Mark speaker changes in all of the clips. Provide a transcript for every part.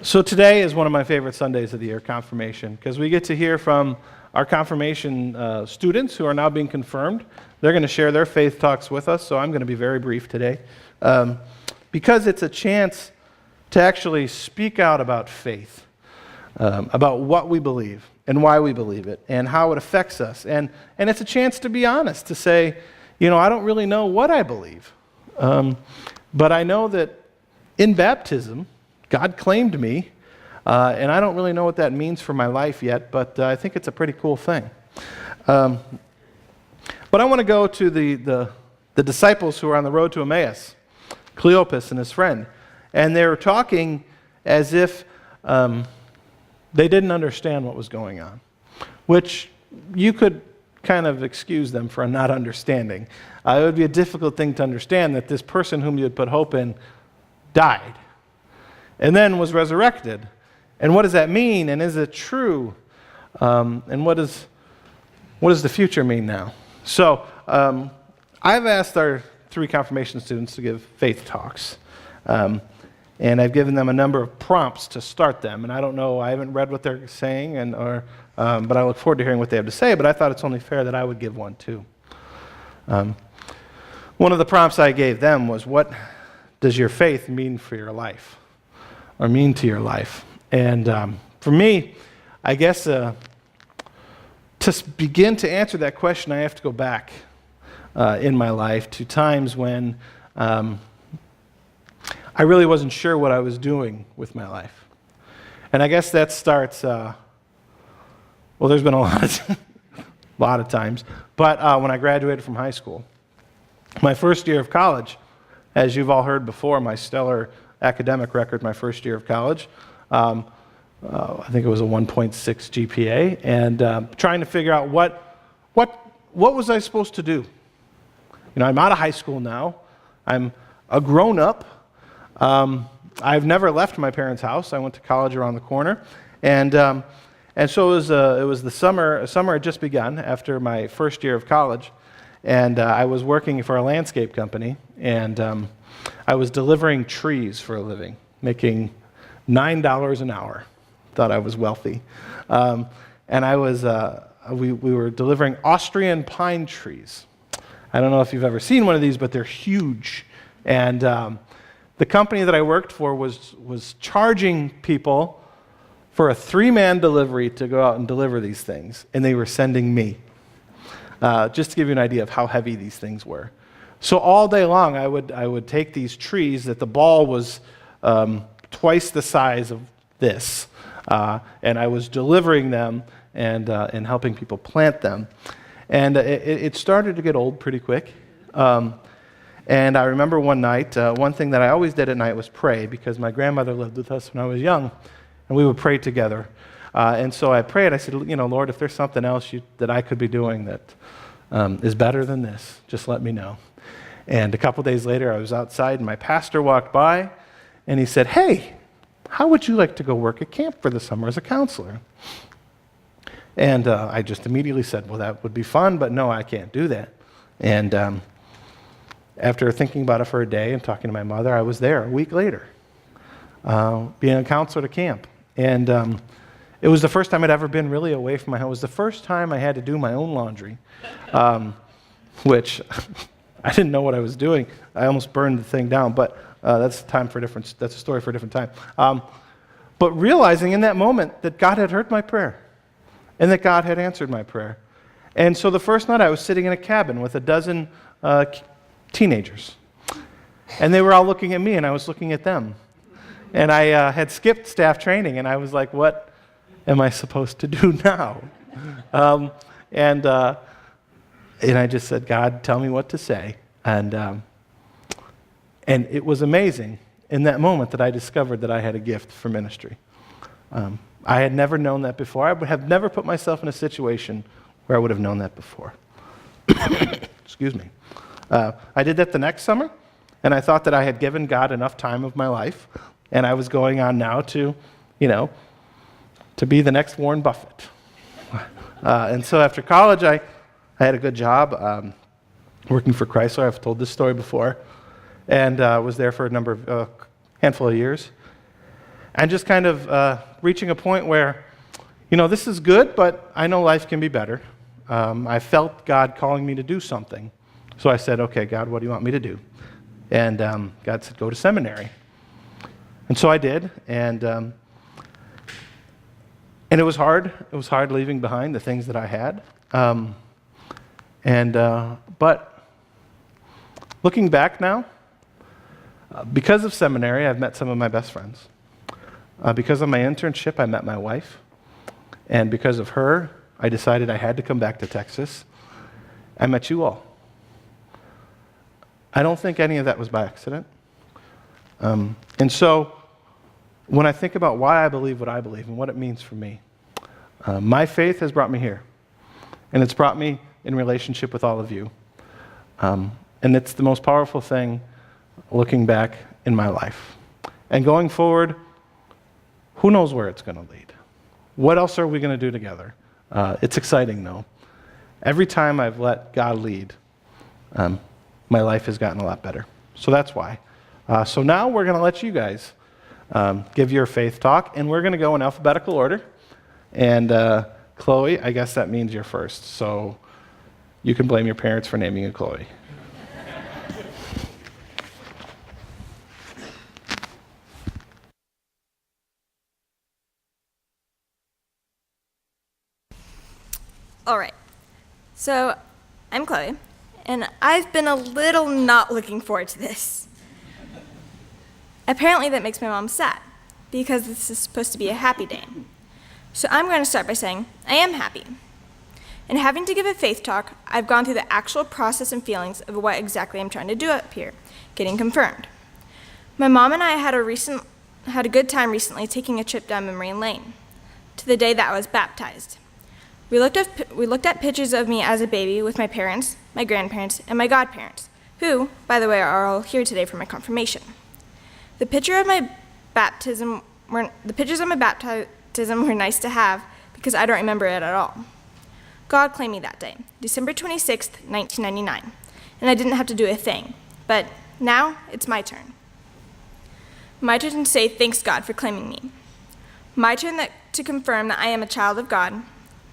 Speaker 1: So today is one of my favorite Sundays of the year, confirmation, because we get to hear from our confirmation students who are now being confirmed. They're going to share their faith talks with us, so I'm going to be very brief today, because it's a chance to actually speak out about faith, about what we believe and why we believe it and how it affects us. And it's a chance to be honest, to say, I don't really know what I believe, but I know that in baptism, God claimed me, and I don't really know what that means for my life yet, but I think it's a pretty cool thing. But I want to go to the disciples who are on the road to Emmaus, Cleopas and his friend, and they were talking as if they didn't understand what was going on, which you could kind of excuse them for not understanding. It would be a difficult thing to understand that this person whom you had put hope in died and then was resurrected. And what does that mean? And is it true? And what does the future mean now? So I've asked our 3 confirmation students to give faith talks. And I've given them a number of prompts to start them. And I don't know, I haven't read what they're saying, but I look forward to hearing what they have to say. But I thought it's only fair that I would give one too. One of the prompts I gave them was, what does your faith mean for your life? Or mean to your life? And for me, I guess to begin to answer that question, I have to go back in my life to times when I really wasn't sure what I was doing with my life. And I guess that starts, there's been a lot of times, but when I graduated from high school. My first year of college, as you've all heard before, my stellar academic record my first year of college. I think it was a 1.6 GPA, and trying to figure out what was I supposed to do. I'm out of high school now. I'm a grown-up. I've never left my parents' house. I went to college around the corner, and so it was the summer. Summer had just begun after my first year of college, and I was working for a landscape company, and I was delivering trees for a living, making $9 an hour. Thought I was wealthy. And we were delivering Austrian pine trees. I don't know if you've ever seen one of these, but they're huge. And the company that I worked for was charging people for a 3-man delivery to go out and deliver these things, and they were sending me. Just to give you an idea of how heavy these things were. So all day long, I would take these trees that the ball was twice the size of this, and I was delivering them and helping people plant them. And it started to get old pretty quick. And I remember one night, one thing that I always did at night was pray, because my grandmother lived with us when I was young, and we would pray together. And so I prayed. I said, Lord, if there's something else that I could be doing that is better than this, just let me know. And a couple days later, I was outside, and my pastor walked by, and he said, hey, how would you like to go work at camp for the summer as a counselor? And I just immediately said, well, that would be fun, but no, I can't do that. And after thinking about it for a day and talking to my mother, I was there a week later, being a counselor at camp. And it was the first time I'd ever been really away from my home. It was the first time I had to do my own laundry, which I didn't know what I was doing. I almost burned the thing down, but that's a story for a different time. But realizing in that moment that God had heard my prayer and that God had answered my prayer. And so the first night I was sitting in a cabin with a dozen teenagers, and they were all looking at me, and I was looking at them. And I had skipped staff training, and I was like, what am I supposed to do now? And I just said, God, tell me what to say. And it was amazing in that moment that I discovered that I had a gift for ministry. I had never known that before. I would have never put myself in a situation where I would have known that before. Excuse me. I did that the next summer, and I thought that I had given God enough time of my life, and I was going on now to be the next Warren Buffett. And so after college, I had a good job working for Chrysler. I've told this story before, and was there for a handful of years. and just kind of reaching a point where, this is good, but I know life can be better. I felt God calling me to do something. So I said, okay, God, what do you want me to do? And God said, go to seminary. And so I did, and it was hard. It was hard leaving behind the things that I had. But looking back now, because of seminary, I've met some of my best friends. Because of my internship, I met my wife. And because of her, I decided I had to come back to Texas. I met you all. I don't think any of that was by accident. And so when I think about why I believe what I believe and what it means for me, my faith has brought me here. And it's brought me in relationship with all of you. And it's the most powerful thing looking back in my life. And going forward, who knows where it's going to lead? What else are we going to do together? It's exciting, though. Every time I've let God lead, my life has gotten a lot better. So that's why. So now we're going to let you guys give your faith talk, and we're going to go in alphabetical order. And Chloe, I guess that means you're first. So you can blame your parents for naming you Chloe.
Speaker 2: All right, so I'm Chloe, and I've been a little not looking forward to this. Apparently that makes my mom sad, because this is supposed to be a happy day. So I'm going to start by saying I am happy. And having to give a faith talk, I've gone through the actual process and feelings of what exactly I'm trying to do up here, getting confirmed. My mom and I had a good time recently taking a trip down memory lane, to the day that I was baptized. We looked at pictures of me as a baby with my parents, my grandparents, and my godparents, who, by the way, are all here today for my confirmation. The pictures of my baptism were nice to have because I don't remember it at all. God claimed me that day, December 26th, 1999, and I didn't have to do a thing. But now it's my turn. My turn to say thanks God for claiming me. My turn to confirm that I am a child of God.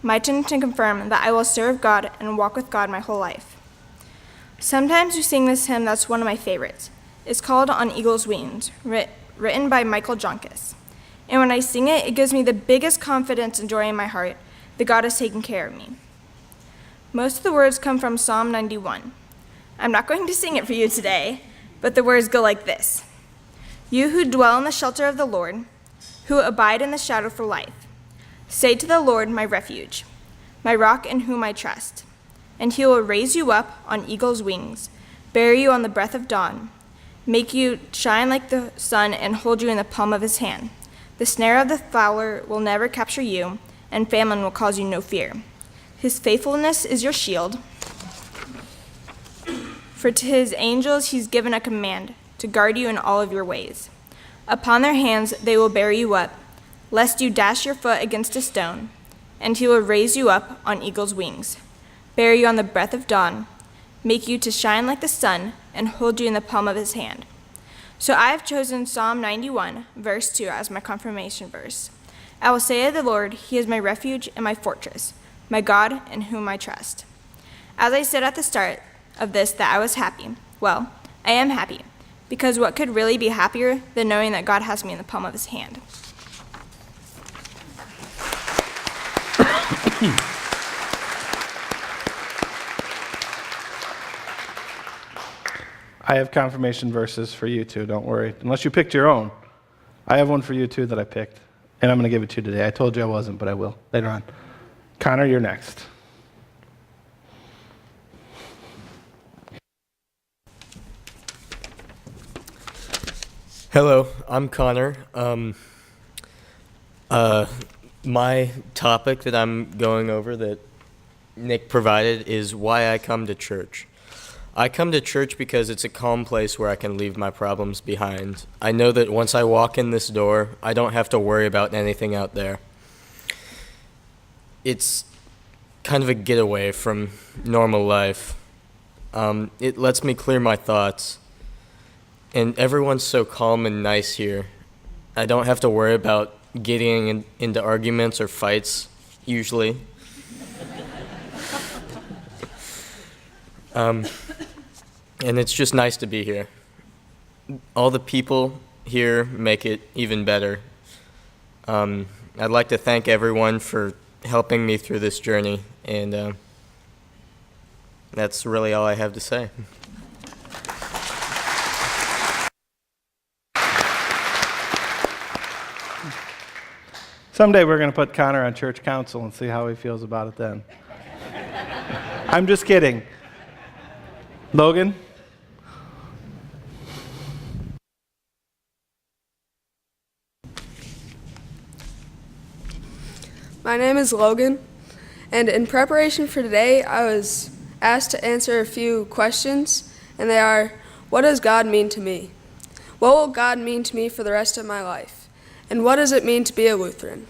Speaker 2: My turn to confirm that I will serve God and walk with God my whole life. Sometimes we sing this hymn that's one of my favorites. It's called On Eagle's Wings, written by Michael Jonkis. And when I sing it, it gives me the biggest confidence and joy in my heart that God has taken care of me. Most of the words come from Psalm 91. I'm not going to sing it for you today, but the words go like this. You who dwell in the shelter of the Lord, who abide in the shadow for life, say to the Lord, my refuge, my rock in whom I trust. And he will raise you up on eagle's wings, bear you on the breath of dawn, make you shine like the sun, and hold you in the palm of his hand. The snare of the fowler will never capture you, and famine will cause you no fear. His faithfulness is your shield. For to his angels he's given a command to guard you in all of your ways. Upon their hands they will bear you up, lest you dash your foot against a stone. And he will raise you up on eagle's wings, bear you on the breath of dawn, make you to shine like the sun, and hold you in the palm of his hand. So I have chosen Psalm 91, verse 2 as my confirmation verse. I will say of the Lord, he is my refuge and my fortress, my God in whom I trust. As I said at the start of this that I was happy, well, I am happy, because what could really be happier than knowing that God has me in the palm of his hand?
Speaker 1: I have confirmation verses for you too, don't worry. Unless you picked your own. I have one for you too that I picked, and I'm going to give it to you today. I told you I wasn't, but I will later on. Connor, you're next.
Speaker 3: Hello, I'm Connor. My topic that I'm going over that Nick provided is why I come to church. I come to church because it's a calm place where I can leave my problems behind. I know that once I walk in this door, I don't have to worry about anything out there. It's kind of a getaway from normal life. It lets me clear my thoughts. And everyone's so calm and nice here. I don't have to worry about getting into arguments or fights, usually. And it's just nice to be here. All the people here make it even better. I'd like to thank everyone for helping me through this journey, and that's really all I have to say.
Speaker 1: Someday we're going to put Connor on church council and see how he feels about it then. I'm just kidding. Logan?
Speaker 4: My name is Logan, and in preparation for today, I was asked to answer a few questions, and they are, what does God mean to me? What will God mean to me for the rest of my life? And what does it mean to be a Lutheran?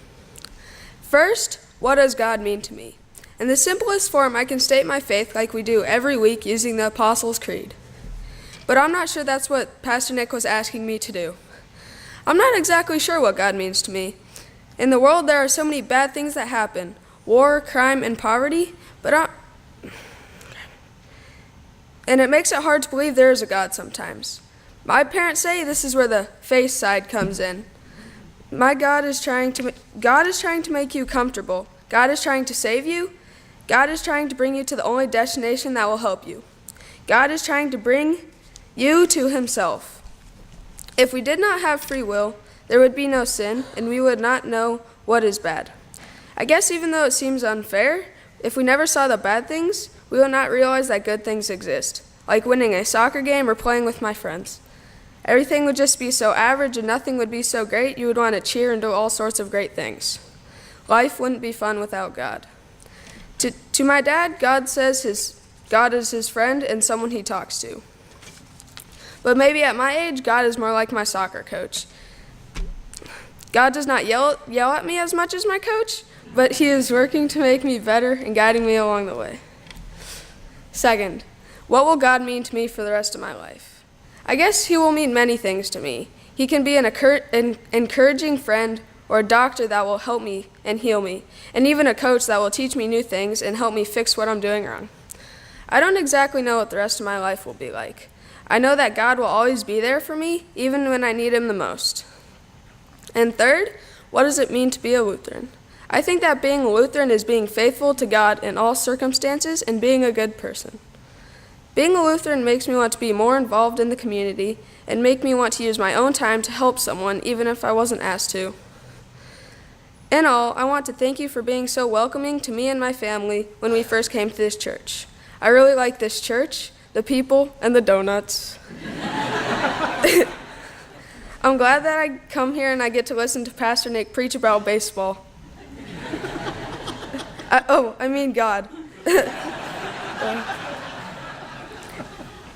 Speaker 4: First, what does God mean to me? In the simplest form, I can state my faith like we do every week using the Apostles' Creed. But I'm not sure that's what Pastor Nick was asking me to do. I'm not exactly sure what God means to me. In the world, there are so many bad things that happen, war, crime, and poverty, and it makes it hard to believe there is a God sometimes. My parents say this is where the faith side comes in. God is trying to make you comfortable. God is trying to save you. God is trying to bring you to the only destination that will help you. God is trying to bring you to himself. If we did not have free will, there would be no sin, and we would not know what is bad. I guess even though it seems unfair, if we never saw the bad things, we would not realize that good things exist, like winning a soccer game or playing with my friends. Everything would just be so average and nothing would be so great, you would want to cheer and do all sorts of great things. Life wouldn't be fun without God. To my dad, God says God is his friend and someone he talks to. But maybe at my age, God is more like my soccer coach. God does not yell at me as much as my coach, but he is working to make me better and guiding me along the way. Second, what will God mean to me for the rest of my life? I guess he will mean many things to me. He can be an encouraging friend or a doctor that will help me and heal me, and even a coach that will teach me new things and help me fix what I'm doing wrong. I don't exactly know what the rest of my life will be like. I know that God will always be there for me, even when I need him the most. And third, what does it mean to be a Lutheran? I think that being a Lutheran is being faithful to God in all circumstances and being a good person. Being a Lutheran makes me want to be more involved in the community and make me want to use my own time to help someone even if I wasn't asked to. In all, I want to thank you for being so welcoming to me and my family when we first came to this church. I really like this church, the people, and the donuts. I'm glad that I come here and I get to listen to Pastor Nick preach about baseball. I mean God.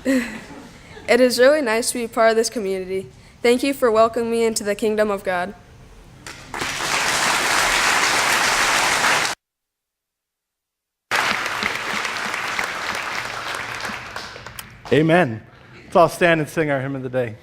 Speaker 4: It is really nice to be part of this community. Thank you for welcoming me into the kingdom of God.
Speaker 1: Amen. Let's all stand and sing our hymn of the day.